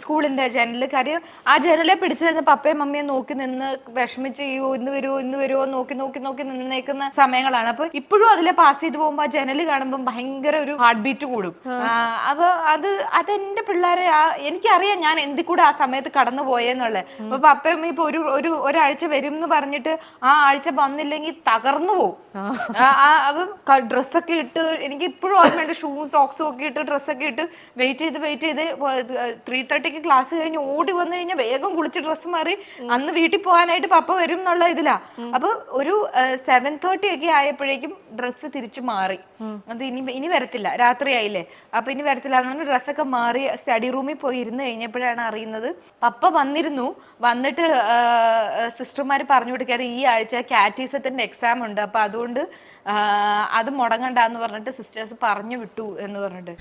സ്കൂളിന്റെ ജനല്. കാര്യം ആ ജനലെ പിടിച്ചു നിന്ന് പപ്പയും മമ്മിയും നോക്കി നിന്ന് വിഷമിച്ച് ചെയ്യോ ഇന്ന് വരുമോ നോക്കി നോക്കി നോക്കി നിന്നേക്കുന്ന സമയങ്ങളാണ്. അപ്പൊ ഇപ്പോഴും അതിലെ പാസ് ചെയ്ത് പോകുമ്പോ ആ ജനല് കാണുമ്പോൾ ഭയങ്കര ഒരു ഹാർട്ട് ബീറ്റ് കൂടും. അപ്പൊ അതെന്റെ പിള്ളേരെ എനിക്കറിയാം ഞാൻ എന്തിൽ കൂടെ ആ സമയത്ത് കടന്നു പോയെന്നുള്ളത്. അപ്പൊ പപ്പയും ഇപ്പൊ ഒരാഴ്ച വരും എന്ന് പറഞ്ഞിട്ട് ആ ആഴ്ച വന്നില്ലെങ്കിൽ തകർന്നു പോകും. അപ്പൊ ഡ്രസ്സൊക്കെ ഇട്ട് എനിക്ക് ഇപ്പോഴും ഓർമ്മയുണ്ട്, ഷൂവും സോക്സും ഒക്കെ ഇട്ട് ഡ്രസ്സൊക്കെ ഇട്ട് വെയിറ്റ് ചെയ്ത് 3:30 ക്ലാസ് കഴിഞ്ഞ് ഓടി വന്നു കഴിഞ്ഞാൽ വേഗം കുളിച്ച് ഡ്രസ്സ് മാറി അന്ന് വീട്ടിൽ പോകാനായിട്ട് പപ്പ വരും എന്നുള്ള ഇതിലാ. അപ്പൊ ഒരു 7:30 ഒക്കെ ആയപ്പോഴേക്കും ഡ്രസ്സ് തിരിച്ചു മാറി. അത് ഇനി വരത്തില്ല, രാത്രിയായില്ലേ, അപ്പൊ ഇനി വരത്തില്ല. അങ്ങനെ ഡ്രസ്സൊക്കെ മാറി സ്റ്റഡി റൂമിൽ പോയി ഇരുന്ന് കഴിഞ്ഞപ്പോഴാണ് അറിയുന്നത് പപ്പ വന്നിട്ട് സിസ്റ്റർമാര് പറഞ്ഞു കൊടുക്കാറ് ഈ ആഴ്ച കാറ്റീസത്തിന്റെ എക്സാം ഉണ്ട്, അപ്പൊ അതുകൊണ്ട് അത് മുടങ്ങണ്ടെന്ന് പറഞ്ഞിട്ട് സിസ്റ്റേഴ്സ് പറഞ്ഞു വിട്ടു എന്ന് പറഞ്ഞിട്ട്.